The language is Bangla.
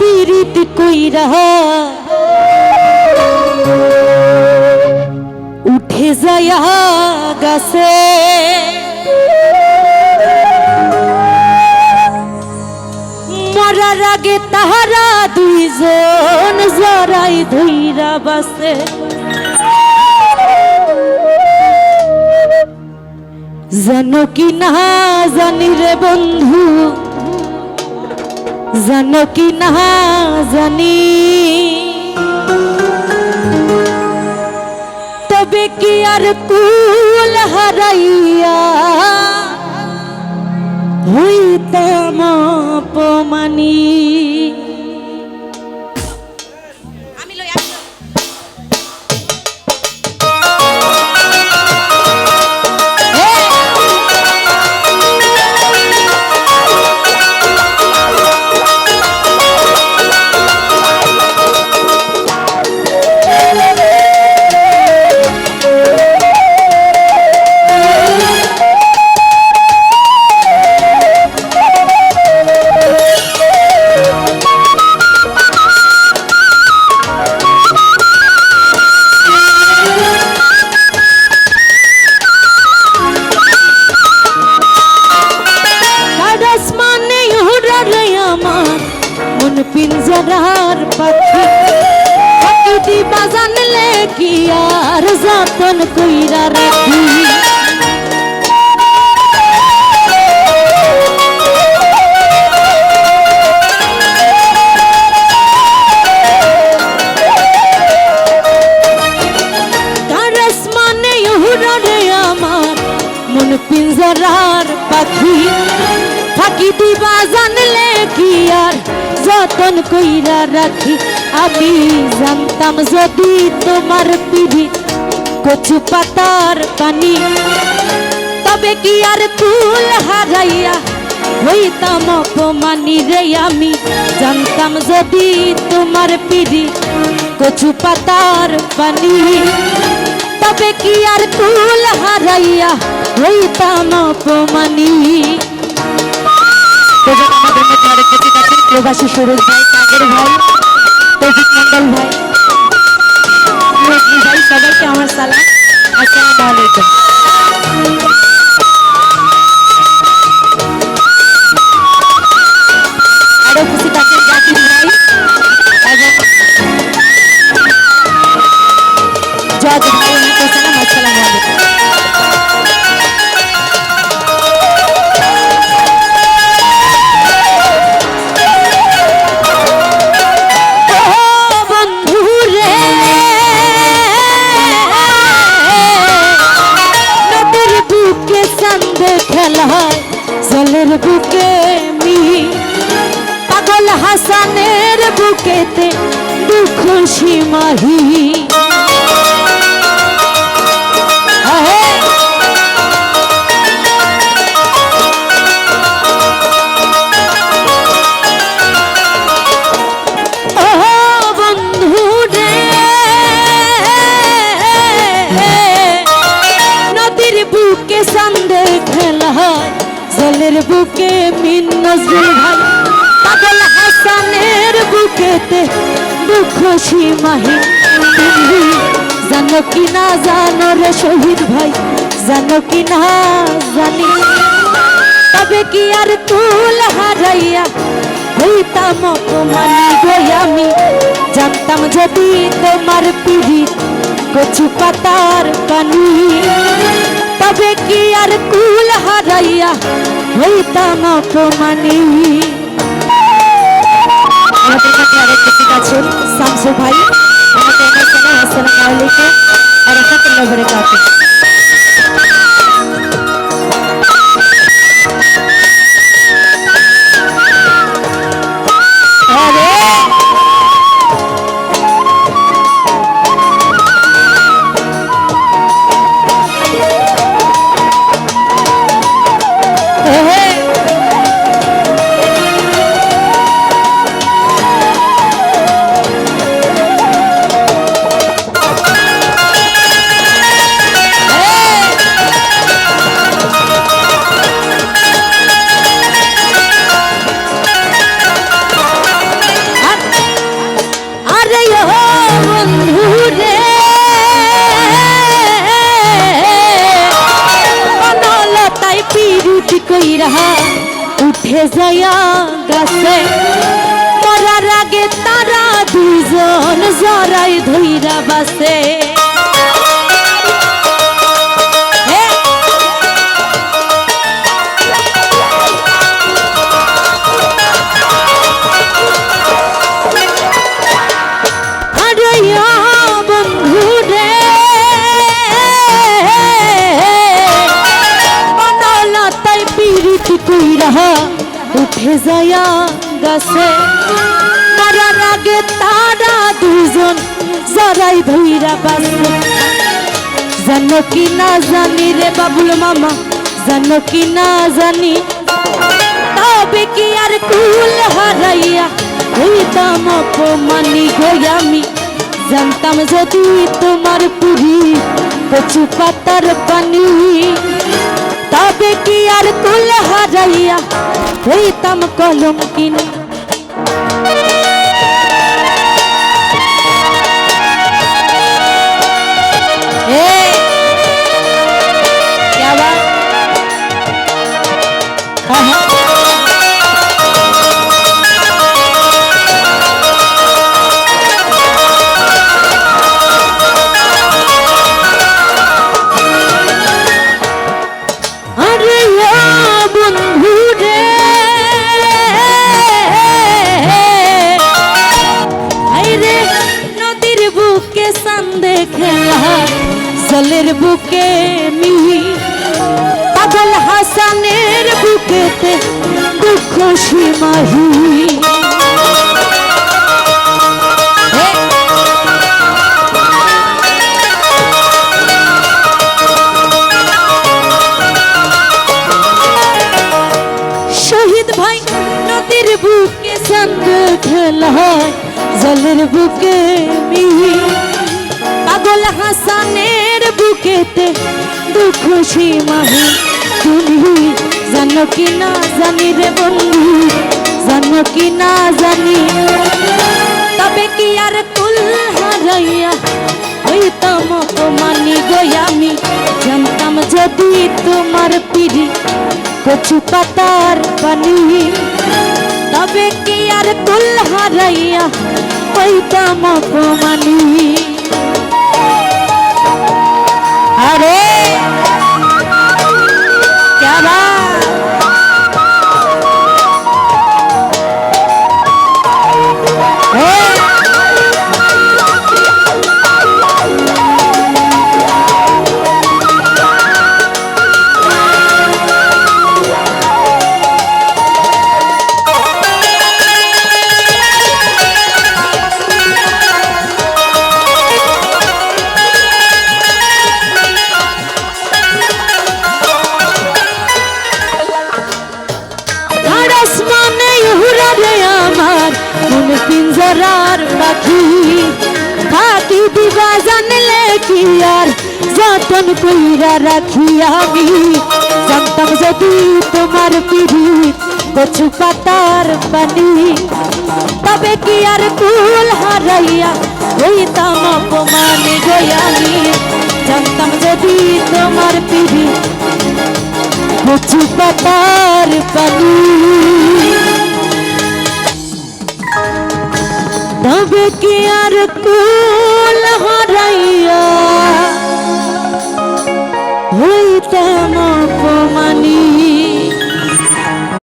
পিরিত কইরা উঠে যায়া গাছে মরার আগে তাহারা দুইজন জড়াই ধইরা বাসে জানো কি না জানি রে বন্ধু জানো কি না জানি তবে কি আর কুল হারাইয়া হইতাম অপমানী পিঞ্জরার পাখি পাখি দিবা জানলে কি আর যতন কইরা রাখি কারস মানে উড়ে আমার মন পিঞ্জরার পাখি ফাঁকি দিবা জানলে কি আর যতন কইরা রাখি আমি জানতাম যদি তোমার পিঠি কচু পাতার পানি তবে কি আর কুল হারাইয়া হইতাম অপমানী রে আমি জানতাম যদি তোমার পিঠি কচু পাতার পানি তবে কি আর কুল হারাইয়া হইতাম অপমানী আমাদের মধ্যে আরেক ব্যক্তি আছেন প্রবাসী সুরজ ভাই কাগের ভাই তৌফিক মন্ডল ভাই ভাই সবাইকে আমার সালাম আসসালামু আলাইকুম আরো উপস্থিত আছেন জাকির ভাই এবং জজ ভাই ওনাকে সালাম আসসালামু আলাইকুম জলের বুকে মি পাগল হাসানের বুকেতে দুঃখ সীমাহি বন্ধু রে নদীর বুকে সন্দে খেলা জলের বুকে মিন নজরুল ভাই পাগল হাসানের বুকেতে দুঃখ সীমাহীন তুমি জানো কি না জানো রে শহীদ ভাই জানো কি না জানি তবে কি আর কুল হারাইয়া হইতাম অপমানী গো আমি জানতাম যদি তোমার পিড়ি কচু পাতার পানি তবে কি আর কুল হারাইয়া হইতাম অপমানী আমাদের মধ্যে আরেক ব্যক্তি আছেন শামসু ভাই আমাদের এখানে আসসালামু আলাইকুম আর রাহমাতুল্লাহি ওয়া বারাকাতুহু কইরা উঠে যায়া গাছে মরার আগে তারা দুইজন জড়াই ধইরা বাসে উঠে যায়া গাছে মরার আগে তারা দুজন জড়াই ধইরা বাসে জানো কি না জানি রে বাবুল মামা জানো কি না জানি তবে কি আর কুল হারাইয়া হইতাম অপমানি আমি জানতাম যদি তোমার পুরি কচু পাতার পানি তবে কি আর কুল হারাইয়া হইতাম কলঙ্কিনী জলের বুকে মিহি পাগল হাসানের বুকেতে দুঃখ সীমাহি শহীদ ভাই নদীর বুকে চাঁদ খেলা হয় জলের বুকে মিহি পাগল হাসানের বুকেতে দুঃখ সীমাহি তুমি জানো কি না জানি রে বন্ধু জানো কি না জানি তবে কি আর কুল হারাইয়া হইতাম অপমানি আমি জানতাম যদি তোমার পিড়ি কচু পাতার পানি তবে কি আর কুল হারাইয়া হইতাম অপমানি अरे क्या बात পিঞ্জরার পাখি থাকি দিবা জানলে কি আর যতন কইরা রাখি আমি জানতাম যদি তোমার পিড়ি কচু পাতার পানি তবে কি আর কুল হারাইয়া হইতাম অপমানি আমি জানতাম যদি তোমার পিড়ি কচু পাতা